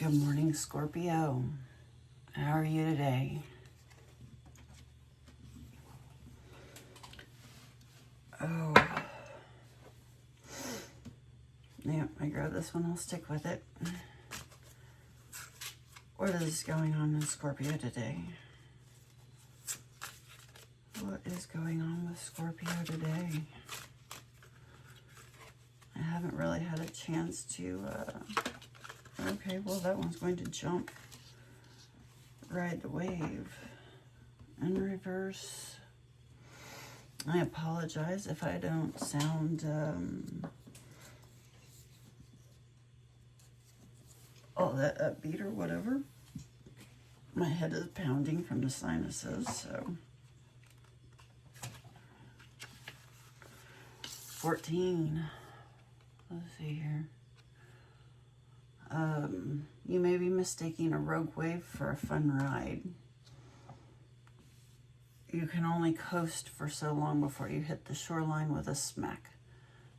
Good morning, Scorpio. How are you today? Oh. Yeah, I grabbed this one. I'll stick with it. What is going on in Scorpio today? What is going on with Scorpio today? I haven't really had a chance to... Okay, well, that one's going to jump. Ride the wave. In reverse. I apologize if I don't sound all that upbeat or whatever. My head is pounding from the sinuses, so. 14. Let's see here. You may be mistaking a rogue wave for a fun ride. You can only coast for so long before you hit the shoreline with a smack.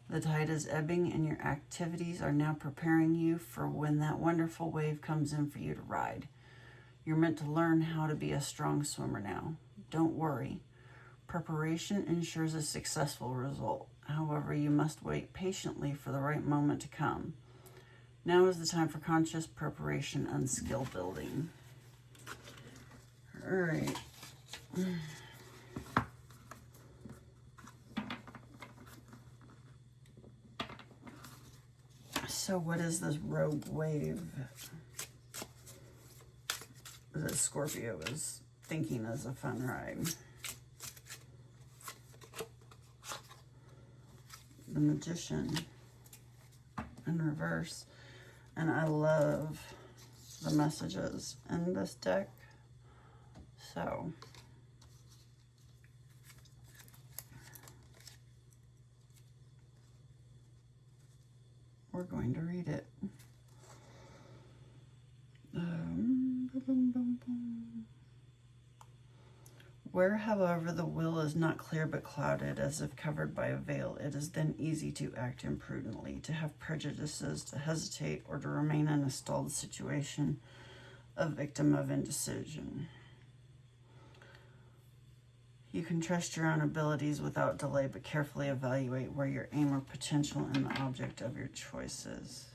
The tide is ebbing and your activities are now preparing you for when that wonderful wave comes in for you to ride. You're meant to learn how to be a strong swimmer now. Don't worry. Preparation ensures a successful result. However, you must wait patiently for the right moment to come. Now is the time for conscious preparation and skill building. All right. So what is this rogue wave that Scorpio is thinking is a fun ride? The Magician in reverse. And I love the messages in this deck. So we're going to read it. Where, however, the will is not clear but clouded, as if covered by a veil, it is then easy to act imprudently, to have prejudices, to hesitate, or to remain in a stalled situation, a victim of indecision. You can trust your own abilities without delay, but carefully evaluate where your aim or potential in the object of your choices.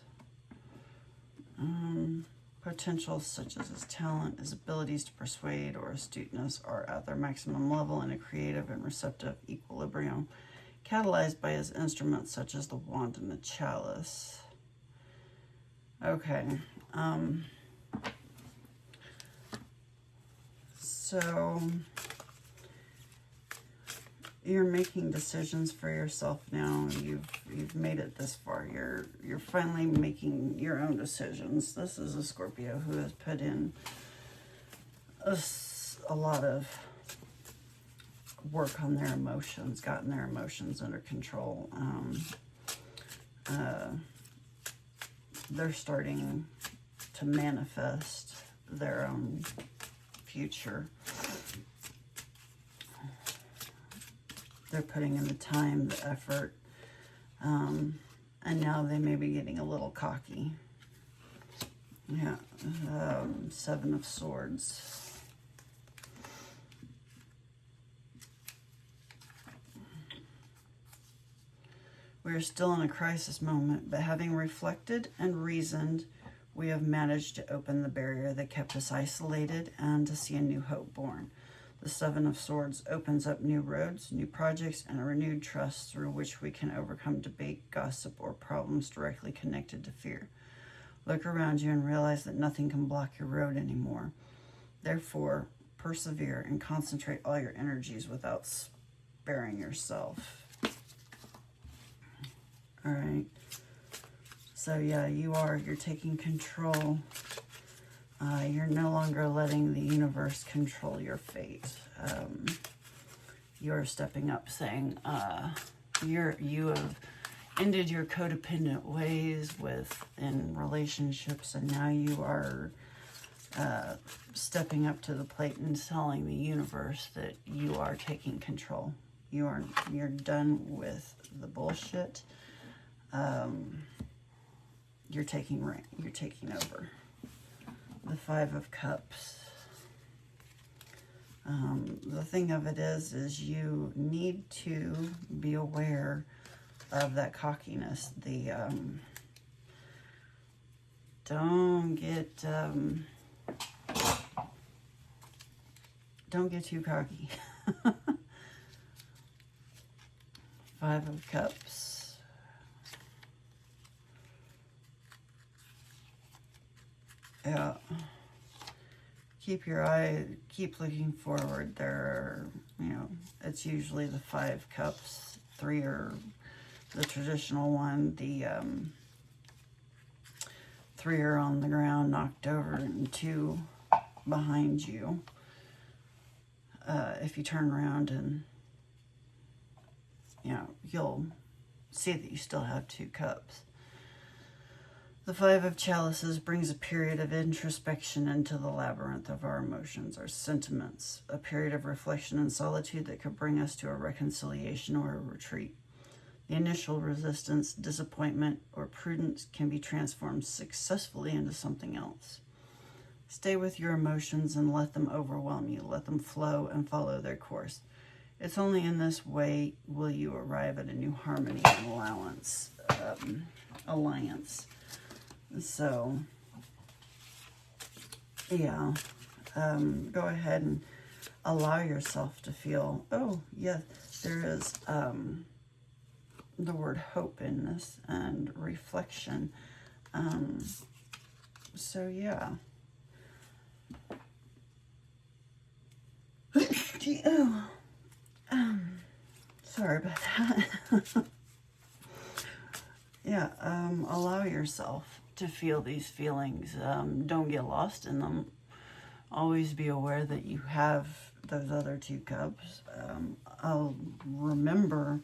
Potentials such as his talent, his abilities to persuade, or astuteness are at their maximum level in a creative and receptive equilibrium, catalyzed by his instruments such as the wand and the chalice. Okay. So you're making decisions for yourself now. You've made it this far. You're finally making your own decisions. This is a Scorpio who has put in a lot of work on their emotions, gotten their emotions under control. They're starting to manifest their own future. They're putting in the time, the effort, and now they may be getting a little cocky. Yeah, 7 of Swords. We are still in a crisis moment, but having reflected and reasoned, we have managed to open the barrier that kept us isolated and to see a new hope born. The 7 of Swords opens up new roads, new projects, and a renewed trust through which we can overcome debate, gossip, or problems directly connected to fear. Look around you and realize that nothing can block your road anymore. Therefore, persevere and concentrate all your energies without sparing yourself. All right. So yeah, you're taking control. You're no longer letting the universe control your fate. You're stepping up, saying you have ended your codependent ways in relationships, and now you are stepping up to the plate and telling the universe that you are taking control. You're done with the bullshit. You're taking over. The Five of Cups. The thing of it is you need to be aware of that cockiness. The don't get too cocky. Five of Cups. Yeah. Keep looking forward. There are, it's usually the 5 cups. 3 are the traditional one. The 3 are on the ground, knocked over, and 2 behind you. If you turn around and, you'll see that you still have 2 cups. The 5 of Chalices brings a period of introspection into the labyrinth of our emotions, our sentiments, a period of reflection and solitude that could bring us to a reconciliation or a retreat. The initial resistance, disappointment, or prudence can be transformed successfully into something else. Stay with your emotions and let them overwhelm you. Let them flow and follow their course. It's only in this way will you arrive at a new harmony and alliance. So, yeah, go ahead and allow yourself to feel, oh, yes, there is the word hope in this and reflection. So, yeah. Sorry about that. Yeah, allow yourself to feel these feelings. Don't get lost in them. Always be aware that you have those other 2 cups. I'll remember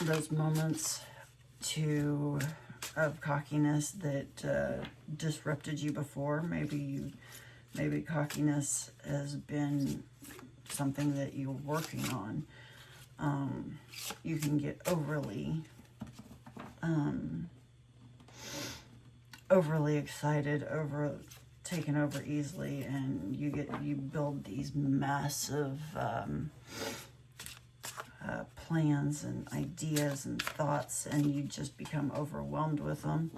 those moments of cockiness that disrupted you before. Maybe cockiness has been something that you're working on. You can get overly excited, taken over easily, and you build these massive plans and ideas and thoughts, and you just become overwhelmed with them.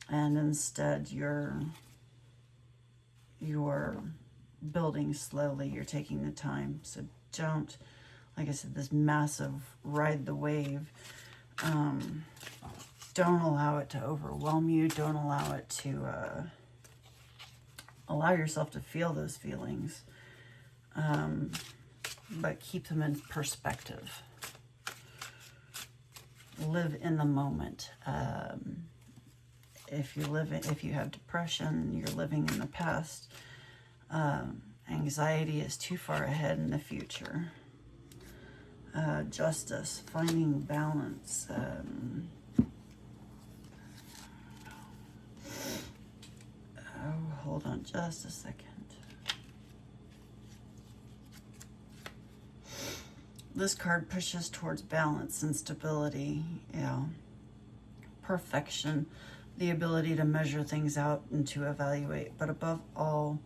And instead, you're building slowly. You're taking the time. So don't, like I said, this massive ride the wave. Don't allow it to overwhelm you. Don't allow it to, allow yourself to feel those feelings. But keep them in perspective. Live in the moment. If you have depression, you're living in the past. Anxiety is too far ahead in the future. Justice, finding balance. Hold on just a second. This card pushes towards balance and stability. Yeah. Perfection, the ability to measure things out and to evaluate, but above all,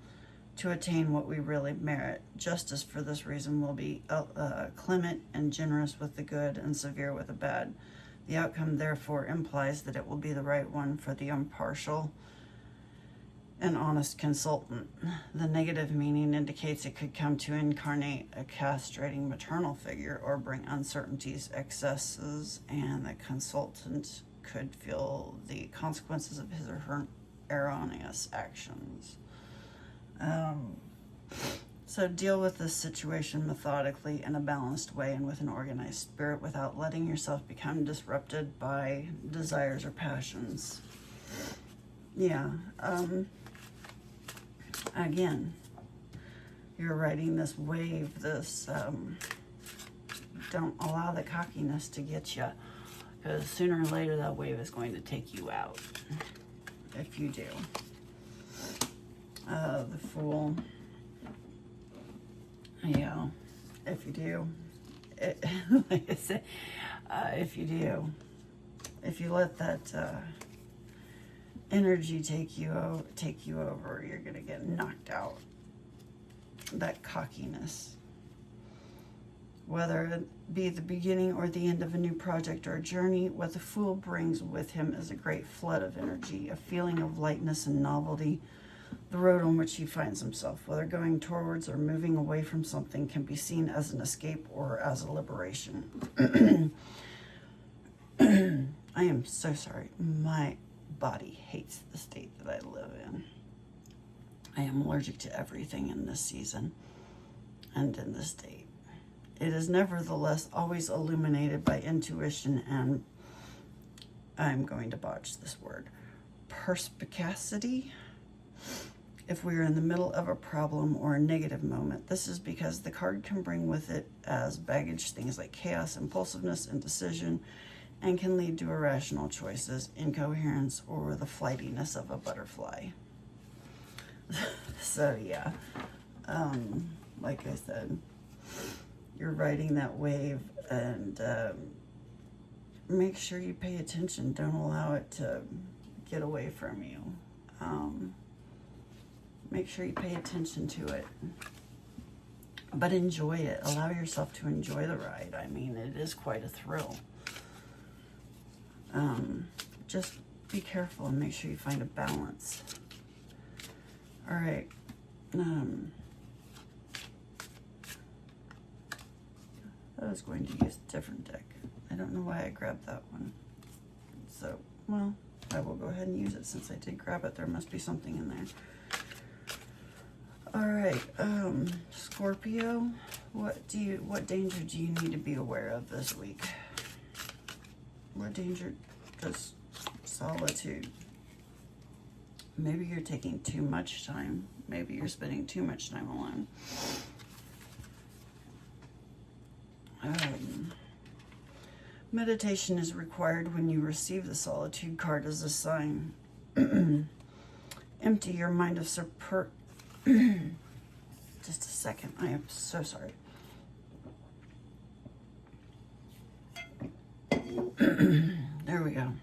to attain what we really merit. Justice, for this reason, will be clement and generous with the good and severe with the bad. The outcome, therefore, implies that it will be the right one for the impartial and honest consultant. The negative meaning indicates it could come to incarnate a castrating maternal figure or bring uncertainties, excesses, and the consultant could feel the consequences of his or her erroneous actions. So deal with this situation methodically in a balanced way and with an organized spirit without letting yourself become disrupted by desires or passions. Yeah. Again, you're riding this wave, don't allow the cockiness to get you, because sooner or later that wave is going to take you out if you do. The Fool. Yeah, if you do. Like I said, if you do. If you let that energy take you over. You're going to get knocked out. That cockiness. Whether it be the beginning or the end of a new project or a journey, what the Fool brings with him is a great flood of energy, a feeling of lightness and novelty. The road on which he finds himself, whether going towards or moving away from something, can be seen as an escape or as a liberation. I am so sorry. My body hates the state that I live in. I am allergic to everything in this season and in this state. It is nevertheless always illuminated by intuition and, I'm going to botch this word, perspicacity. If we are in the middle of a problem or a negative moment, this is because the card can bring with it as baggage things like chaos, impulsiveness, indecision, and can lead to irrational choices, incoherence, or the flightiness of a butterfly. So yeah, like I said, you're riding that wave, and make sure you pay attention. Don't allow it to get away from you. Make sure you pay attention to it, but enjoy it. Allow yourself to enjoy the ride. I mean, it is quite a thrill. Just be careful and make sure you find a balance. All right. I was going to use a different deck. I don't know why I grabbed that one. So, well, I will go ahead and use it since I did grab it. There must be something in there. All right, Scorpio, what danger do you need to be aware of this week? What danger does solitude? Maybe you're taking too much time. Maybe you're spending too much time alone. Meditation is required when you receive the solitude card as a sign. Empty your mind of just a second. I am so sorry. There we go.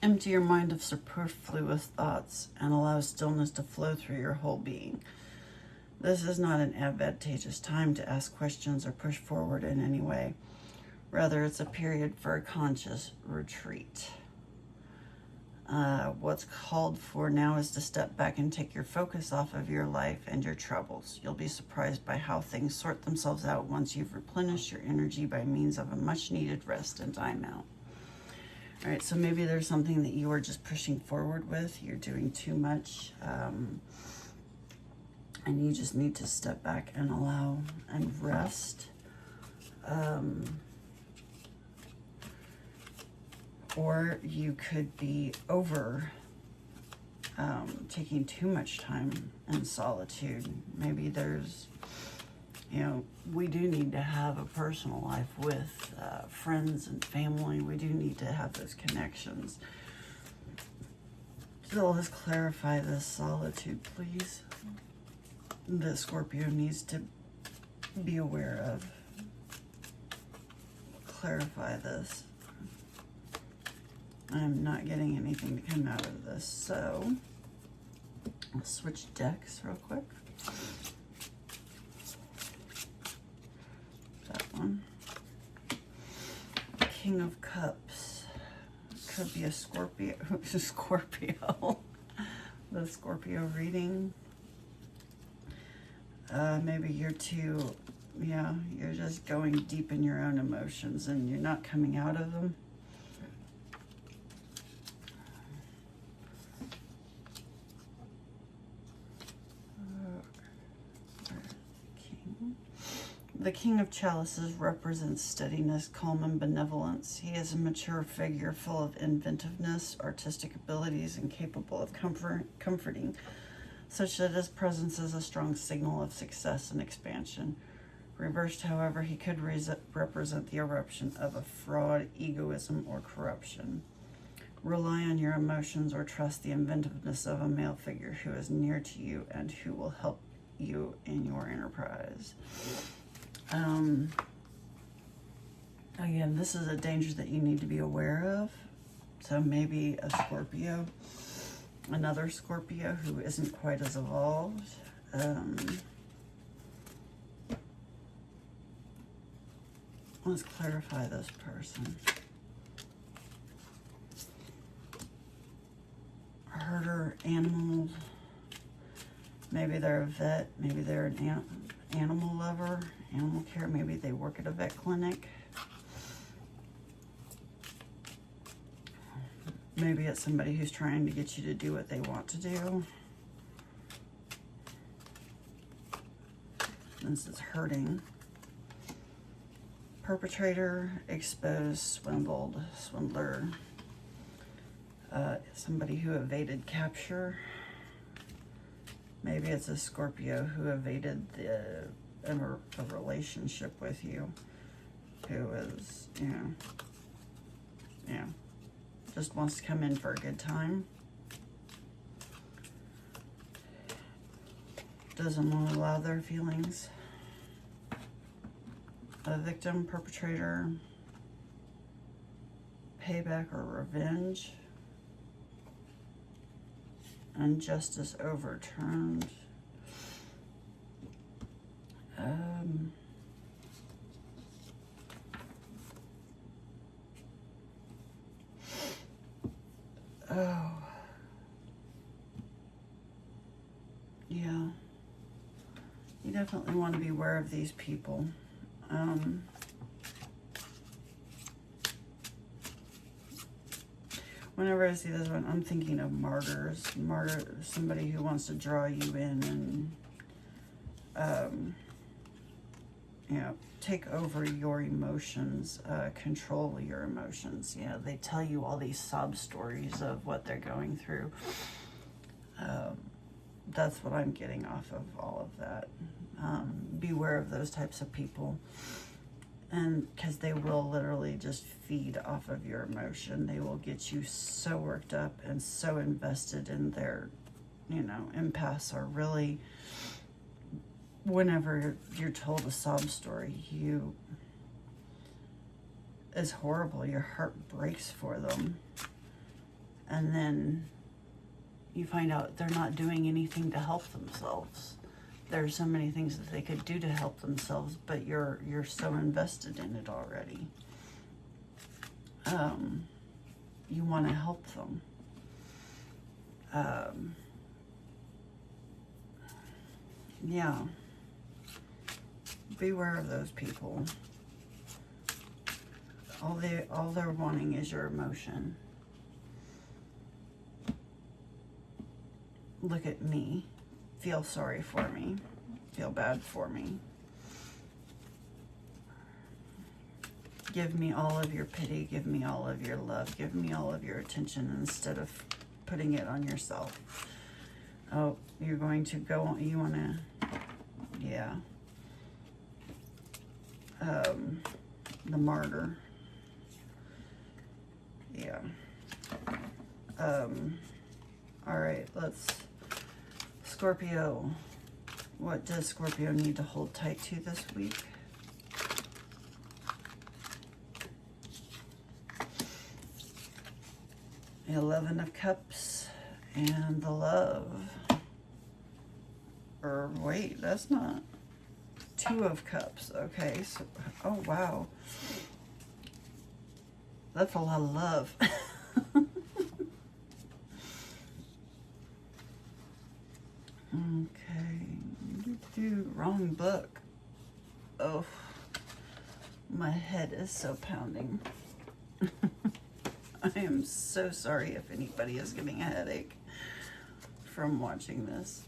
Empty your mind of superfluous thoughts and allow stillness to flow through your whole being. This is not an advantageous time to ask questions or push forward in any way. Rather, it's a period for a conscious retreat. What's called for now is to step back and take your focus off of your life and your troubles. You'll be surprised by how things sort themselves out once you've replenished your energy by means of a much-needed rest and time out. All right, so maybe there's something that you are just pushing forward with. You're doing too much, and you just need to step back and allow and rest. Or you could be taking too much time in solitude. Maybe there's, we do need to have a personal life with friends and family. We do need to have those connections. So let's clarify this solitude, please, that Scorpio needs to be aware of. Clarify this. I'm not getting anything to come out of this, so I'll switch decks real quick. That one. King of Cups. Could be a Scorpio. Scorpio. The Scorpio reading. Maybe you're you're just going deep in your own emotions and you're not coming out of them. The King of Chalices represents steadiness, calm, and benevolence. He is a mature figure full of inventiveness, artistic abilities, and capable of comforting, such that his presence is a strong signal of success and expansion. Reversed, however, he could represent the eruption of a fraud, egoism, or corruption. Rely on your emotions or trust the inventiveness of a male figure who is near to you and who will help you in your enterprise. Again, this is a danger that you need to be aware of. So maybe a Scorpio, another Scorpio who isn't quite as evolved. Let's clarify this person. Herder, animals. Maybe they're a vet. Maybe they're an animal lover, animal care. Maybe they work at a vet clinic. Maybe it's somebody who's trying to get you to do what they want to do. This is hurting. Perpetrator, exposed, swindled, swindler. Somebody who evaded capture. Maybe it's a Scorpio who evaded a relationship with you, who is, just wants to come in for a good time. Doesn't want to allow their feelings. A victim, perpetrator, payback or revenge. Injustice overturned. Oh. Yeah. You definitely want to be aware of these people. Whenever I see this one, I'm thinking of martyrs. Somebody who wants to draw you in and, take over your emotions, control your emotions. They tell you all these sob stories of what they're going through. That's what I'm getting off of all of that. Beware of those types of people. And because they will literally just feed off of your emotion. They will get you so worked up and so invested in their, empaths are really, whenever you're told a sob story, it's horrible. Your heart breaks for them. And then you find out they're not doing anything to help themselves. There's so many things that they could do to help themselves, but you're so invested in it already. You want to help them. Yeah. Beware of those people. All they're wanting is your emotion. Look at me. Feel sorry for me. Feel bad for me. Give me all of your pity. Give me all of your love. Give me all of your attention instead of putting it on yourself. Oh, you're going to go on. You want to, yeah. The martyr. Yeah. All right, Scorpio. What does Scorpio need to hold tight to this week? The 11 of Cups and the Love. Or wait, that's not. 2 of Cups. Okay, so, oh wow. That's a lot of love. Okay, wrong book. Oh, my head is so pounding. I am so sorry if anybody is getting a headache from watching this.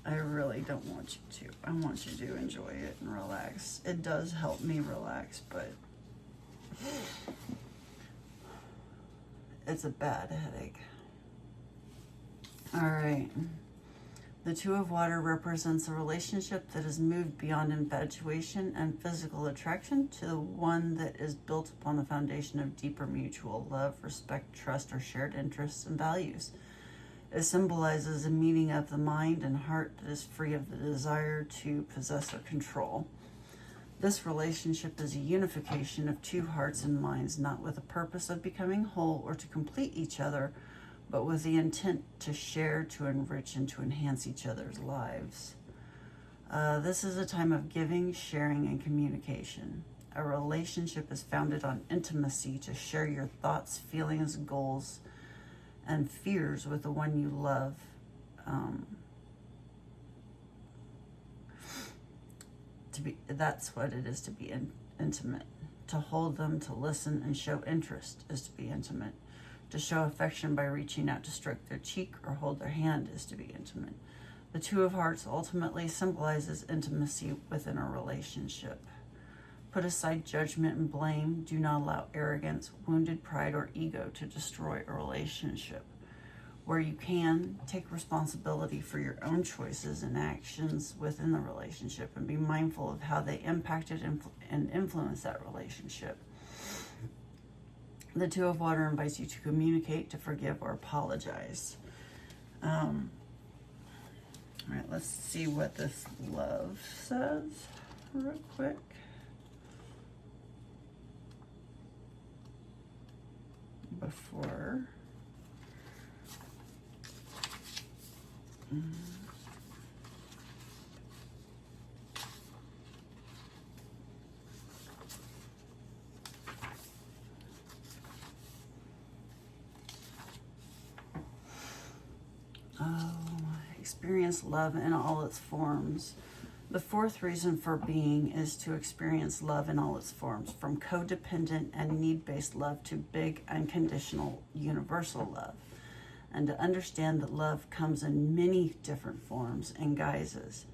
I really don't want you to. I want you to enjoy it and relax. It does help me relax, but it's a bad headache. All right. The 2 of Water represents a relationship that has moved beyond infatuation and physical attraction to the one that is built upon the foundation of deeper mutual love, respect, trust, or shared interests and values. It symbolizes a meeting of the mind and heart that is free of the desire to possess or control. This relationship is a unification of two hearts and minds, not with the purpose of becoming whole or to complete each other, but with the intent to share, to enrich, and to enhance each other's lives. This is a time of giving, sharing, and communication. A relationship is founded on intimacy to share your thoughts, feelings, goals, and fears with the one you love. That's what it is to be intimate. To hold them, to listen, and show interest is to be intimate. To show affection by reaching out to stroke their cheek or hold their hand is to be intimate. The Two of Hearts ultimately symbolizes intimacy within a relationship. Put aside judgment and blame. Do not allow arrogance, wounded pride, or ego to destroy a relationship. Where you can, take responsibility for your own choices and actions within the relationship and be mindful of how they impacted and influenced that relationship. The Two of Water invites you to communicate, to forgive, or apologize. All right, let's see what this love says real quick. Before. Experience love in all its forms. The fourth reason for being is to experience love in all its forms, from codependent and need-based love to big, unconditional, universal love. And to understand that love comes in many different forms and guises.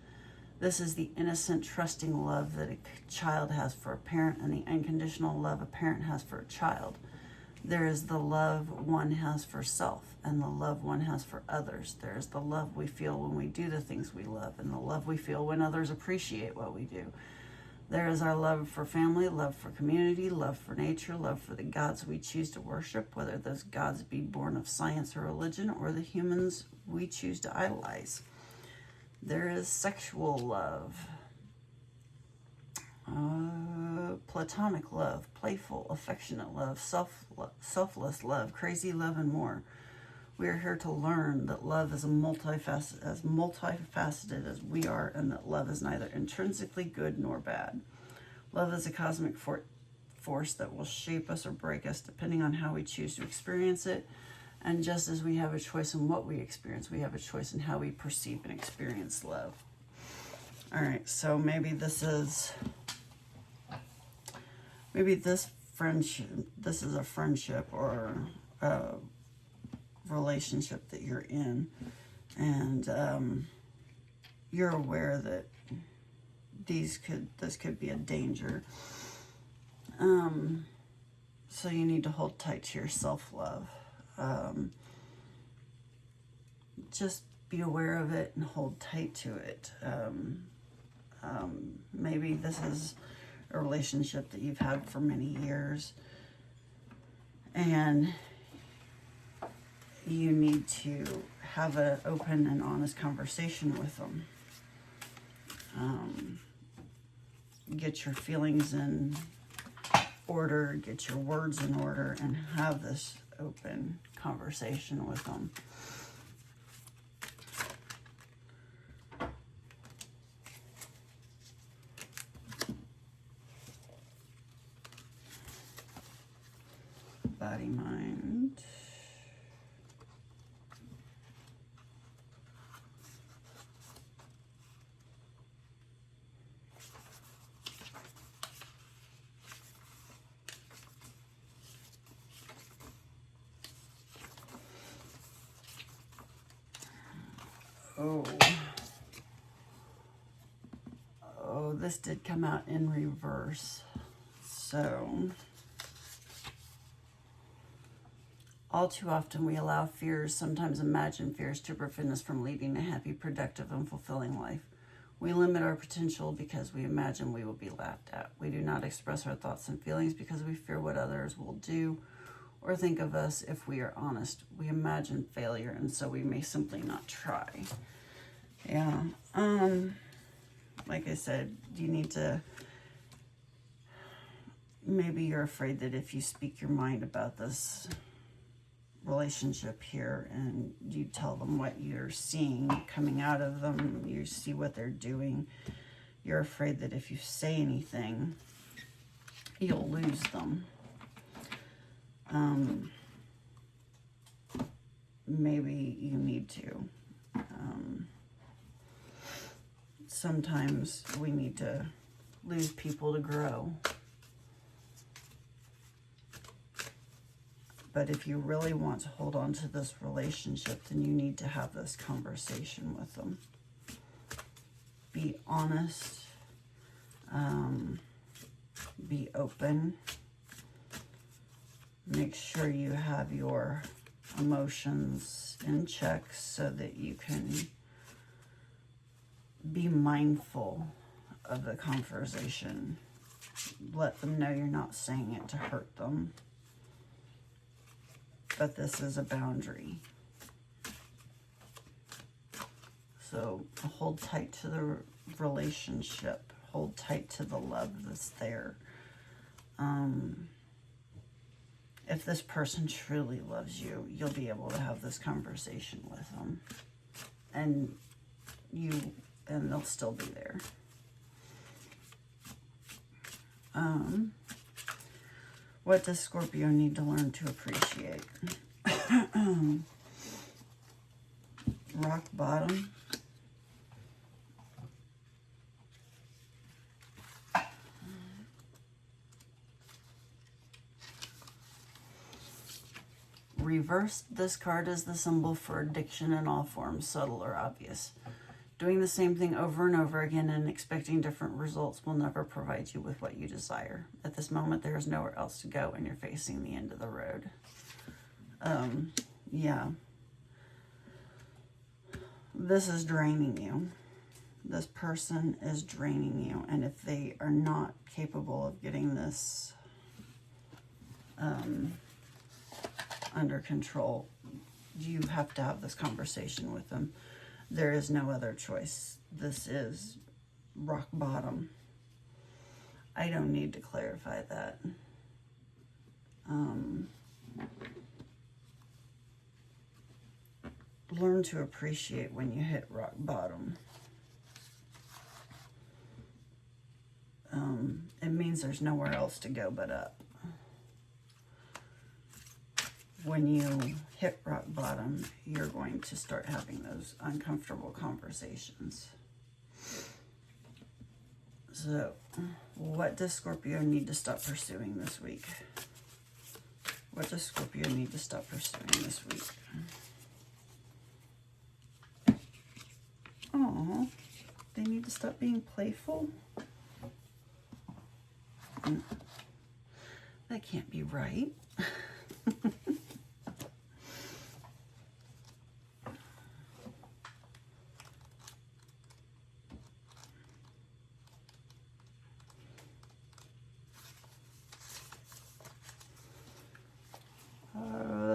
This is the innocent, trusting love that a child has for a parent and the unconditional love a parent has for a child. There is the love one has for self and the love one has for others. There is the love we feel when we do the things we love and the love we feel when others appreciate what we do. There is our love for family, love for community, love for nature, love for the gods we choose to worship, whether those gods be born of science or religion or the humans we choose to idolize. There is sexual love, platonic love, playful, affectionate love, selfless love, crazy love, and more. We are here to learn that love is multifaceted as we are, and that love is neither intrinsically good nor bad. Love is a cosmic force that will shape us or break us depending on how we choose to experience it. And just as we have a choice in what we experience, we have a choice in how we perceive and experience love. All right, so maybe this is friendship. This is a friendship or a relationship that you're in, and you're aware that this could be a danger. So you need to hold tight to your self-love. Just be aware of it and hold tight to it. Maybe this is a relationship that you've had for many years, and you need to have an open and honest conversation with them. Get your feelings in order, get your words in order, and have this open conversation with them. Body, mind. Oh, this did come out in reverse. So, all too often we allow fears, sometimes imagined fears, to prevent us from leading a happy, productive, and fulfilling life. We limit our potential because we imagine we will be laughed at. We do not express our thoughts and feelings because we fear what others will do or think of us if we are honest. We imagine failure, and so we may simply not try. Yeah. Like I said, you need to maybe you're afraid that if you speak your mind about this relationship here and you tell them what you're seeing coming out of them, you see what they're doing, you're afraid that if you say anything, you'll lose them. Maybe you need to. Sometimes we need to lose people to grow. But if you really want to hold on to this relationship, then you need to have this conversation with them. Be honest. Be open. Make sure you have your emotions in check so that you can be mindful of the conversation. Let them know you're not saying it to hurt them, but this is a boundary. So hold tight to the relationship. Hold tight to the love that's there. If this person truly loves you, you'll be able to have this conversation with them. And they'll still be there. What does Scorpio need to learn to appreciate? Rock bottom. Reversed, this card is the symbol for addiction in all forms, subtle or obvious. Doing the same thing over and over again and expecting different results will never provide you with what you desire. At this moment, there is nowhere else to go and you're facing the end of the road. Yeah. This is draining you. This person is draining you. And if they are not capable of getting this under control, you have to have this conversation with them. There is no other choice. This is rock bottom. I don't need to clarify that. Learn to appreciate when you hit rock bottom. It means there's nowhere else to go but up. When you hit rock bottom, you're going to start having those uncomfortable conversations. So, what does Scorpio need to stop pursuing this week? What does Scorpio need to stop pursuing this week? Oh, they need to stop being playful? That can't be right.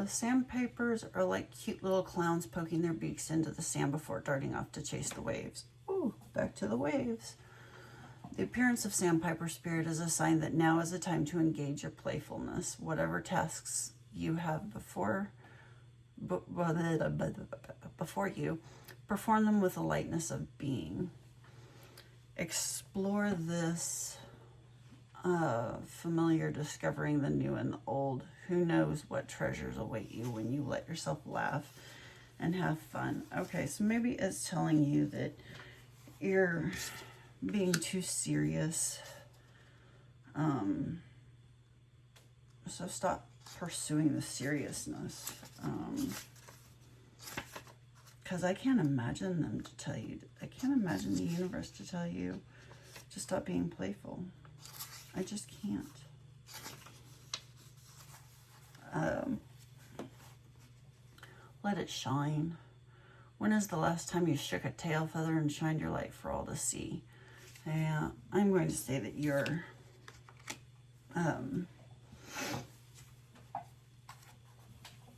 Sandpipers are like cute little clowns poking their beaks into the sand before darting off to chase the waves. Ooh, back to the waves. The appearance of sandpiper spirit is a sign that now is the time to engage your playfulness. Whatever tasks you have before you, perform them with a lightness of being. Explore this familiar, discovering the new and the old. Who knows what treasures await you when you let yourself laugh and have fun. Okay, so maybe it's telling you that you're being too serious. So stop pursuing the seriousness. Because I can't imagine them to tell you, I can't imagine the universe to tell you to stop being playful. I just can't. Let it shine. When is the last time you shook a tail feather and shined your light for all to see? Yeah, I'm going to say that you're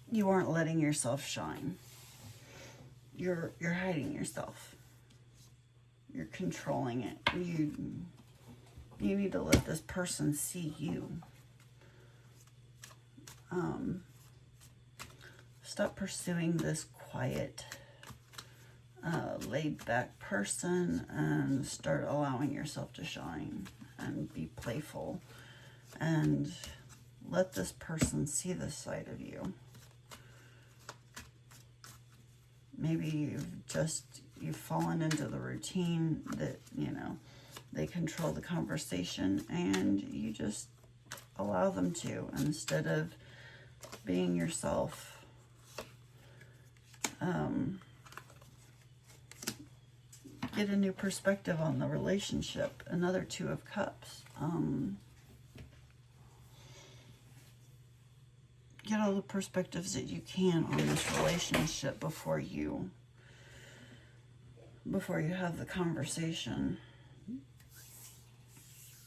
you aren't letting yourself shine. You're hiding yourself. You're controlling it. You need to let this person see you. Stop pursuing this quiet, laid-back person and start allowing yourself to shine and be playful. And let this person see this side of you. Maybe you've fallen into the routine that, you know, they control the conversation and you just allow them to instead of being yourself. Get a new perspective on the relationship. Another Two of Cups. Get all the perspectives that you can on this relationship before you have the conversation.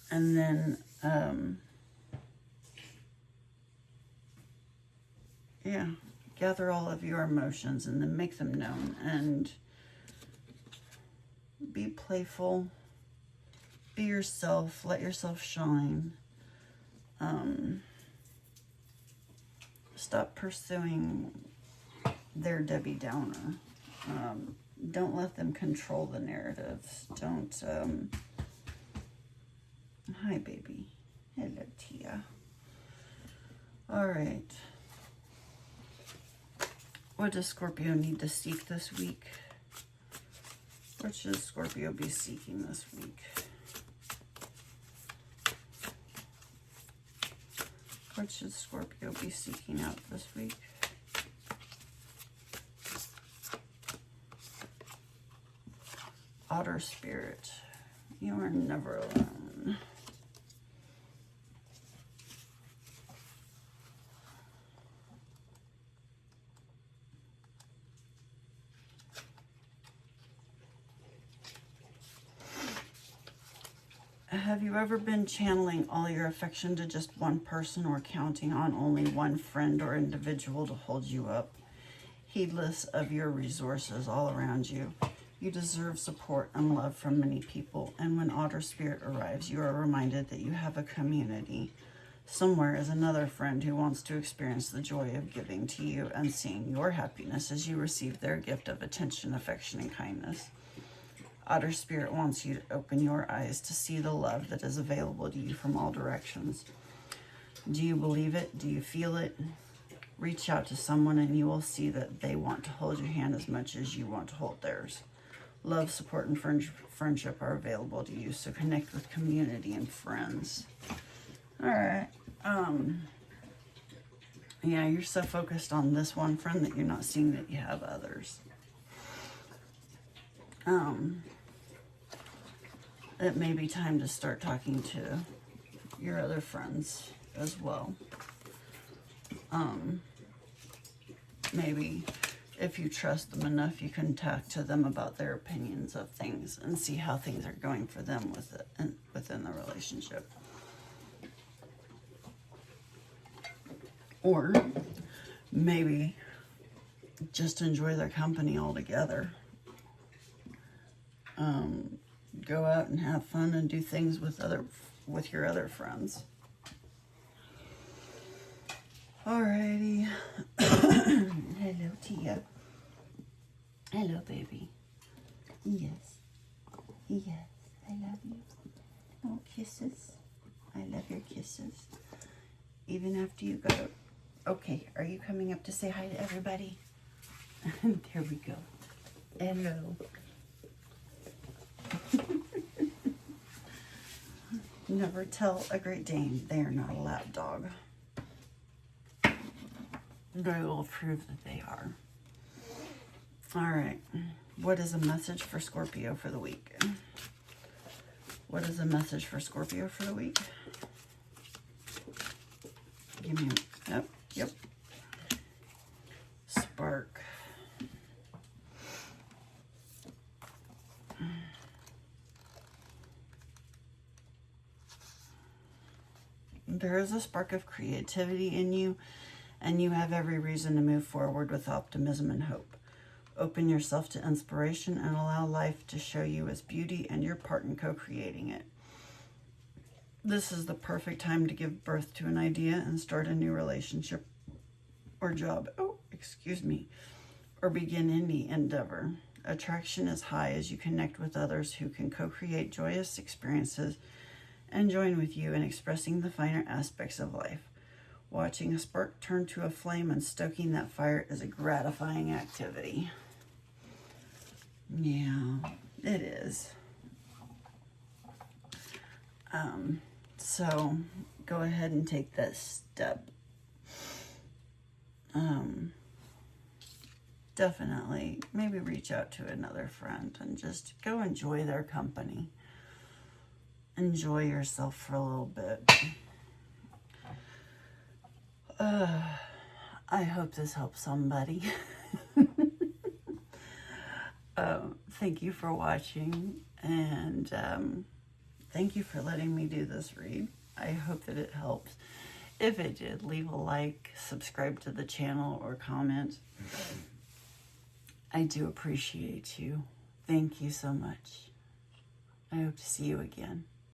And then, yeah, gather all of your emotions and then make them known and be playful, be yourself, let yourself shine. Stop pursuing their Debbie Downer. Don't let them control the narratives. Don't, hi, baby. Hello, Tia. All right. What does Scorpio need to seek this week? What should Scorpio be seeking this week? What should Scorpio be seeking out this week? Otter Spirit, you are never alone. Have you ever been channeling all your affection to just one person or counting on only one friend or individual to hold you up, heedless of your resources all around you? You deserve support and love from many people, and when Otter Spirit arrives, you are reminded that you have a community. Somewhere is another friend who wants to experience the joy of giving to you and seeing your happiness as you receive their gift of attention, affection, and kindness. Otter Spirit wants you to open your eyes to see the love that is available to you from all directions. Do you believe it? Do you feel it? Reach out to someone and you will see that they want to hold your hand as much as you want to hold theirs. Love, support, and friendship are available to you, so connect with community and friends. All right. Yeah, you're so focused on this one friend that you're not seeing that you have others. It may be time to start talking to your other friends as well. Maybe if you trust them enough, you can talk to them about their opinions of things and see how things are going for them within the relationship. Or maybe just enjoy their company altogether. Go out and have fun and do things with your other friends. Alrighty. Hello, Tia. Hello, baby. Yes. Yes, I love you. Oh, kisses. I love your kisses. Even after you go. Okay, are you coming up to say hi to everybody? There we go. Hello. Never tell a Great Dane they are not a lap dog. They will prove that they are. All right. What is a message for Scorpio for the week? What is a message for Scorpio for the week? Give me a... Yep. Spark. There is a spark of creativity in you, and you have every reason to move forward with optimism and hope. Open yourself to inspiration and allow life to show you its beauty and your part in co-creating it. This is the perfect time to give birth to an idea and start a new relationship or job. Oh, excuse me. Or begin any endeavor. Attraction is high as you connect with others who can co-create joyous experiences and join with you in expressing the finer aspects of life. Watching a spark turn to a flame and stoking that fire is a gratifying activity. Yeah, it is. So go ahead and take that step. Definitely maybe reach out to another friend and just go enjoy their company. Enjoy yourself for a little bit. I hope this helps somebody. Thank you for watching, and thank you for letting me do this read. I hope that it helps. If it did, leave a like, subscribe to the channel, or comment. I do appreciate you. Thank you so much. I hope to see you again.